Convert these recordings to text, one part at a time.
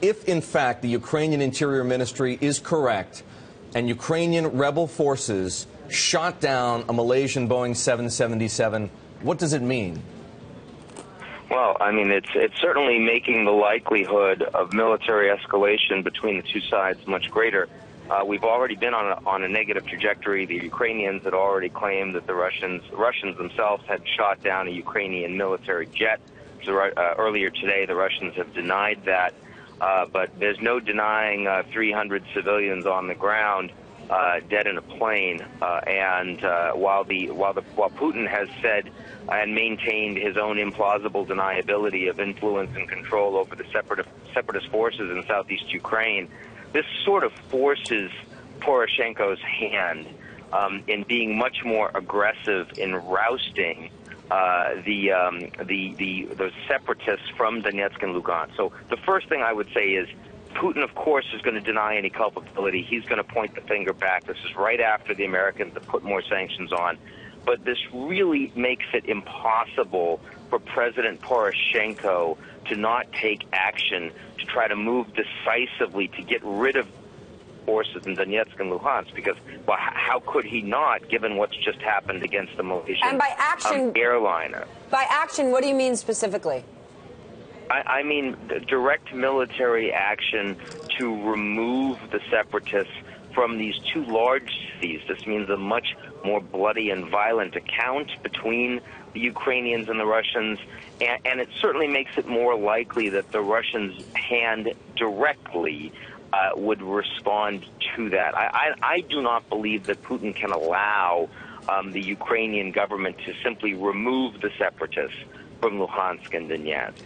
if in fact the Ukrainian Interior Ministry is correct and Ukrainian rebel forces shot down a Malaysian Boeing 777, what does it mean? Well, I mean, it's certainly making the likelihood of military escalation between the two sides much greater. We've already been on a negative trajectory. The Ukrainians had already claimed that the Russians themselves had shot down a Ukrainian military jet. So, earlier today, the Russians have denied that. But there's no denying 300 civilians on the ground dead in a plane. And while Putin has said and maintained his own implausible deniability of influence and control over the separatist forces in southeast Ukraine, this sort of forces Poroshenko's hand in being much more aggressive in rousting the separatists from Donetsk and Lugansk. So the first thing I would say is Putin, of course, is going to deny any culpability. He's going to point the finger back. This is right after the Americans have put more sanctions on. But this really makes it impossible for President Poroshenko to not take action to try to move decisively to get rid of forces in Donetsk and Luhansk, because, well, how could he not, given what's just happened against the Malaysian and by action, airliner? By action, what do you mean specifically? I mean direct military action to remove the separatists from these two large cities. This means a much more bloody and violent account between the Ukrainians and the Russians, and it certainly makes it more likely that the Russians' hand directly would respond to that. I do not believe that Putin can allow the Ukrainian government to simply remove the separatists from Luhansk and Donetsk,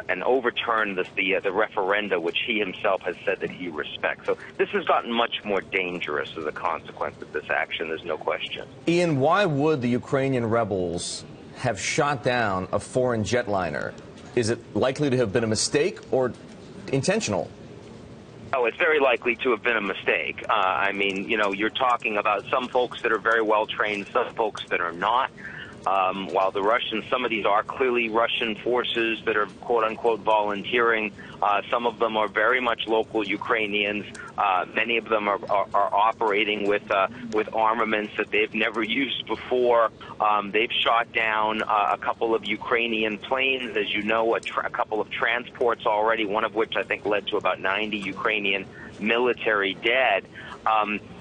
and overturn the referenda, which he himself has said that he respects. So this has gotten much more dangerous as a consequence of this action. There's no question. Ian, why would the Ukrainian rebels have shot down a foreign jetliner? Is it likely to have been a mistake or intentional? Oh, it's very likely to have been a mistake. I mean, you know, you're talking about some folks that are very well trained, some folks that are not. While the Russians, some of these are clearly Russian forces that are quote-unquote volunteering. Some of them are very much local Ukrainians. Many of them are operating with armaments that they've never used before. They've shot down a couple of Ukrainian planes, as you know, a couple of transports already, one of which I think led to about 90 Ukrainian military dead.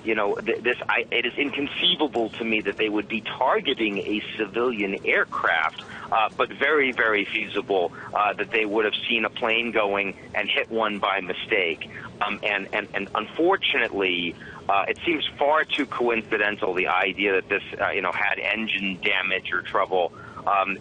You know, it is inconceivable to me that they would be targeting a civilian aircraft, but very, very feasible that they would have seen a plane going and hit one by mistake. And unfortunately, it seems far too coincidental, the idea that this, had engine damage or trouble,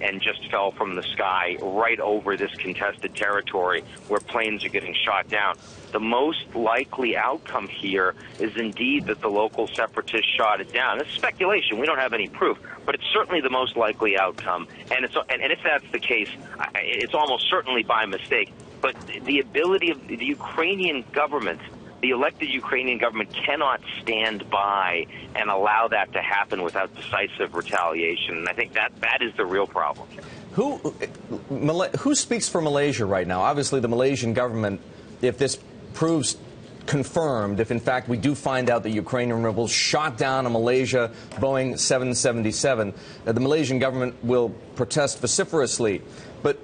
and just fell from the sky right over this contested territory where planes are getting shot down. The most likely outcome here is indeed that the local separatists shot it down. It's speculation. We don't have any proof, but it's certainly the most likely outcome. And if that's the case, it's almost certainly by mistake. But the ability of the Ukrainian government, the elected Ukrainian government, cannot stand by and allow that to happen without decisive retaliation. And I think that is the real problem. Who speaks for Malaysia right now? Obviously, the Malaysian government, if this proves confirmed, if in fact we do find out that Ukrainian rebels shot down a Malaysia Boeing 777, the Malaysian government will protest vociferously. But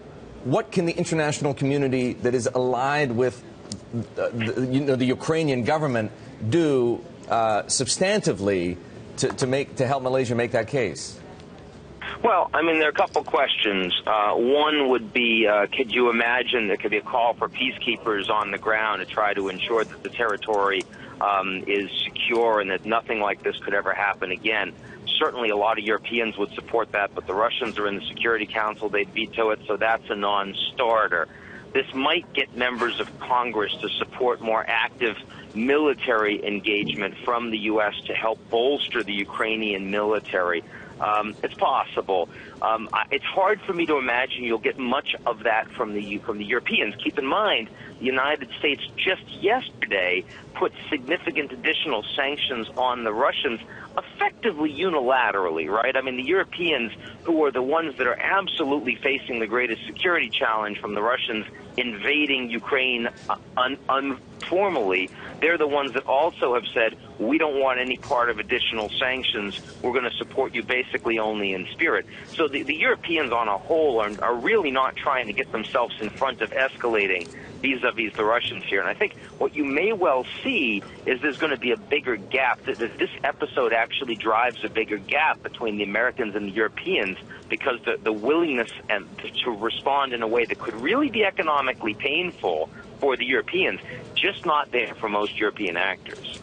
what can the international community that is allied with the Ukrainian government do substantively to help Malaysia make that case? Well, I mean, there are a couple questions. One would be, could you imagine there could be a call for peacekeepers on the ground to try to ensure that the territory is secure and that nothing like this could ever happen again? Certainly a lot of Europeans would support that, but the Russians are in the Security Council. They'd veto it, so that's a non-starter. This might get members of Congress to support more active military engagement from the U.S. to help bolster the Ukrainian military. It's possible. It's hard for me to imagine you'll get much of that from the Europeans. Keep in mind, the United States just yesterday put significant additional sanctions on the Russians, effectively unilaterally, right? I mean, the Europeans, who are the ones that are absolutely facing the greatest security challenge from the Russians invading Ukraine informally, they're the ones that also have said, we don't want any part of additional sanctions. We're going to support you basically only in spirit. So the Europeans on a whole are really not trying to get themselves in front of escalating vis-a-vis the Russians here. And I think what you may well see is there's going to be a bigger gap. That this episode actually drives a bigger gap between the Americans and the Europeans, because the willingness to respond in a way that could really be economically painful for the Europeans, just not there for most European actors.